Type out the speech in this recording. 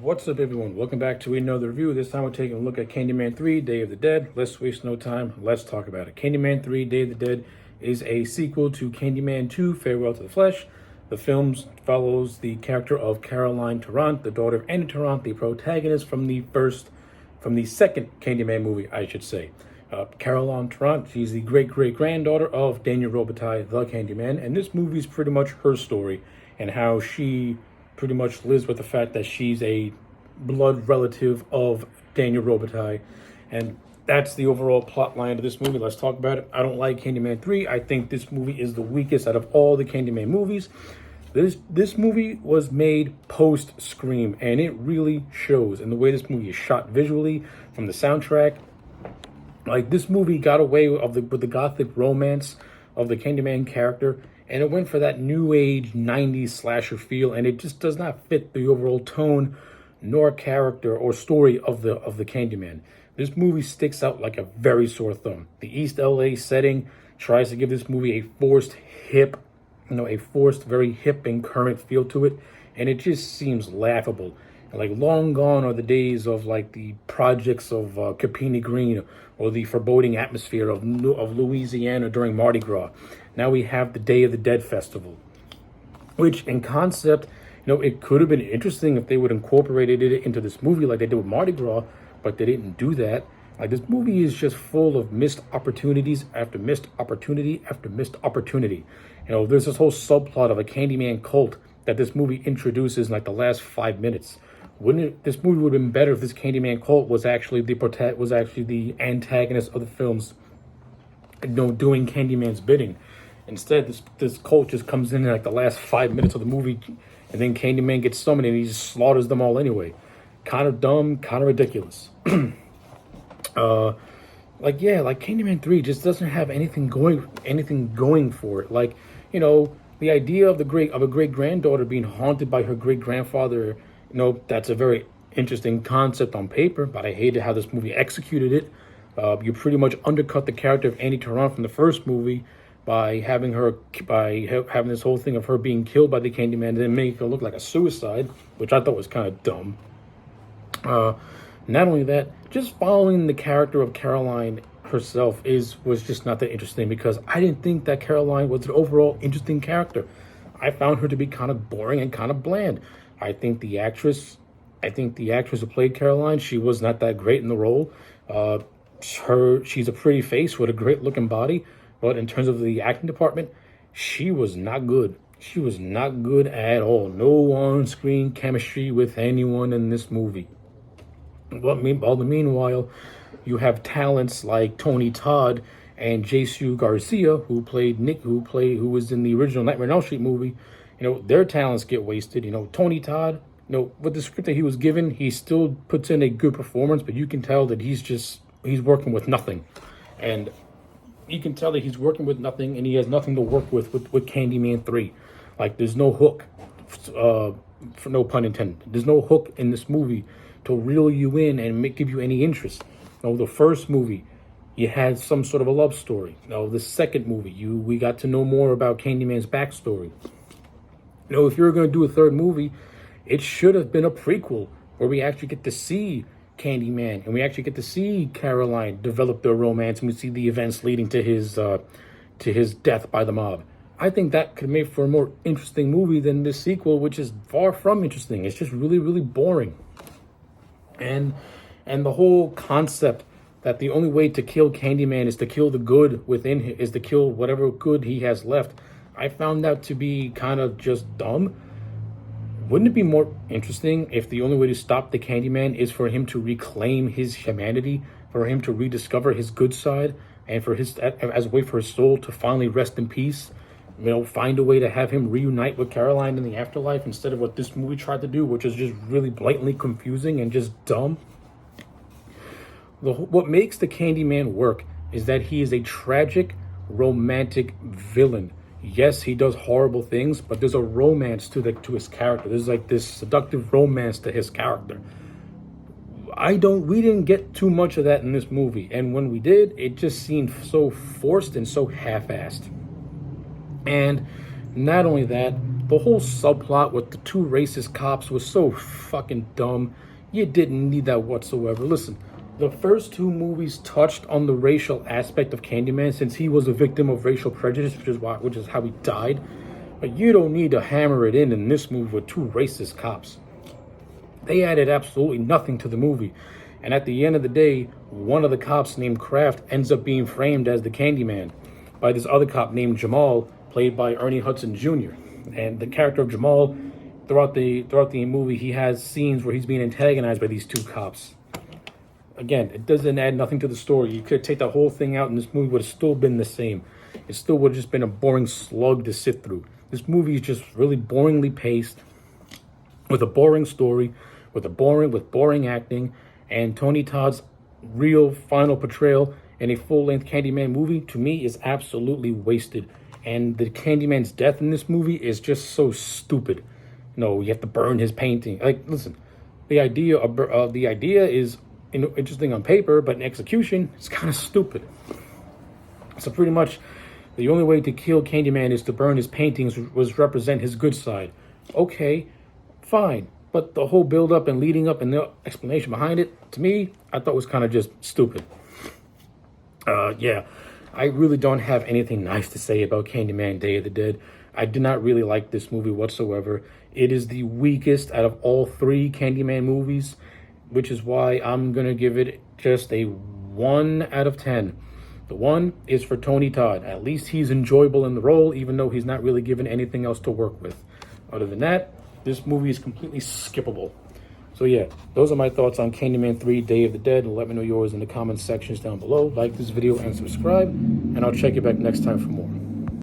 What's up, everyone? Welcome back to another review. This time we're taking a look at Candyman 3, Day of the Dead. Let's waste no time. Let's talk about it. Candyman 3, Day of the Dead is a sequel to Candyman 2, Farewell to the Flesh. The film follows the character of Caroline Tarrant, the daughter of Andy Tarrant, the protagonist from the second Candyman movie, I should say. Caroline Tarrant, she's the great-great-granddaughter of Daniel Robitaille, the Candyman, and this movie is pretty much her story and how she pretty much lives with the fact that she's a blood relative of Daniel Robitaille. And that's the overall plot line of this movie. Let's talk about it. I don't like Candyman 3. I think this movie is the weakest out of all the Candyman movies. This movie was made post-Scream, and it really shows in the way this movie is shot visually, from the soundtrack. Like, this movie got away with the gothic romance of the Candyman character, and it went for that new age 90s slasher feel, and it just does not fit the overall tone nor character or story of the Candyman. This movie sticks out like a very sore thumb. The East LA setting tries to give this movie a forced, very hip and current feel to it, and it just seems laughable. Like, long gone are the days of like the projects of Capini Green or the foreboding atmosphere of Louisiana during Mardi Gras. Now we have the Day of the Dead festival, which in concept, it could have been interesting if they would incorporated it into this movie like they did with Mardi Gras, but they didn't do that. Like, this movie is just full of missed opportunities after missed opportunity after missed opportunity. There's this whole subplot of a Candyman cult that this movie introduces in like the last 5 minutes. This movie would have been better if this Candyman cult was actually the antagonist of the films, doing Candyman's bidding. Instead, this cult just comes in like the last 5 minutes of the movie, and then Candyman gets summoned and he just slaughters them all anyway. Kind of dumb, kind of ridiculous. Candyman 3 just doesn't have anything going for it. Like, the idea of a great granddaughter being haunted by her great grandfather, that's a very interesting concept on paper, but I hated how this movie executed it. You pretty much undercut the character of Andy Tarrant from the first movie by having this whole thing of her being killed by the Candyman and then make her look like a suicide, which I thought was kind of dumb. Not only that, just following the character of Caroline herself was just not that interesting, because I didn't think that Caroline was an overall interesting character. I found her to be kind of boring and kind of bland. I think the actress who played Caroline, she was not that great in the role. She's a pretty face with a great looking body, but in terms of the acting department, she was not good. She was not good at all. No on-screen chemistry with anyone in this movie. All the meanwhile, you have talents like Tony Todd and Jesus Garcia, who was in the original Nightmare on Elm Street movie. Their talents get wasted. Tony Todd, with the script that he was given, he still puts in a good performance, but you can tell that he's working with nothing. And you can tell that he's working with nothing, and he has nothing to work with Candyman 3. Like, there's no hook, for no pun intended. There's no hook in this movie to reel you in and give you any interest. The first movie, you had some sort of a love story. The second movie, we got to know more about Candyman's backstory. If you're going to do a third movie, it should have been a prequel where we actually get to see Candyman and we actually get to see Caroline develop their romance, and we see the events leading to his death by the mob. I think that could make for a more interesting movie than this sequel, which is far from interesting. It's just really, really boring. And the whole concept that the only way to kill Candyman is to kill the good within him, is to kill whatever good he has left, I found that to be kind of just dumb. Wouldn't it be more interesting if the only way to stop the Candyman is for him to reclaim his humanity, for him to rediscover his good side, and as a way for his soul to finally rest in peace? Find a way to have him reunite with Caroline in the afterlife, instead of what this movie tried to do, which is just really blatantly confusing and just dumb. What makes the Candyman work is that he is a tragic, romantic villain. Yes, he does horrible things, but there's a romance to his character. There's like this seductive romance to his character. We didn't get too much of that in this movie, and when we did, it just seemed so forced and so half-assed. And not only that, The whole subplot with the two racist cops was so fucking dumb. You didn't need that whatsoever. Listen, the first two movies touched on the racial aspect of Candyman since he was a victim of racial prejudice, which is how he died. But you don't need to hammer it in this movie with two racist cops. They added absolutely nothing to the movie. And at the end of the day, one of the cops named Kraft ends up being framed as the Candyman by this other cop named Jamal, played by Ernie Hudson Jr. And the character of Jamal, throughout the movie, he has scenes where he's being antagonized by these two cops. Again, it doesn't add nothing to the story. You could take the whole thing out and this movie would have still been the same. It still would have just been a boring slug to sit through. This movie is just really boringly paced, with a boring story, with boring acting, and Tony Todd's real final portrayal in a full-length Candyman movie, to me, is absolutely wasted. And the Candyman's death in this movie is just so stupid. No, you have to burn his painting. Like, listen, the idea is interesting on paper, but in execution, it's kind of stupid. So pretty much, the only way to kill Candyman is to burn his paintings, was represent his good side. Okay, fine. But the whole build-up and leading up and the explanation behind it, to me, I thought was kind of just stupid. Yeah, I really don't have anything nice to say about Candyman Day of the Dead. I did not really like this movie whatsoever. It is the weakest out of all three Candyman movies, which is why I'm going to give it just a 1 out of 10. The 1 is for Tony Todd. At least he's enjoyable in the role, even though he's not really given anything else to work with. Other than that, this movie is completely skippable. So yeah, those are my thoughts on Candyman 3 Day of the Dead. And let me know yours in the comments sections down below. Like this video and subscribe. And I'll check you back next time for more.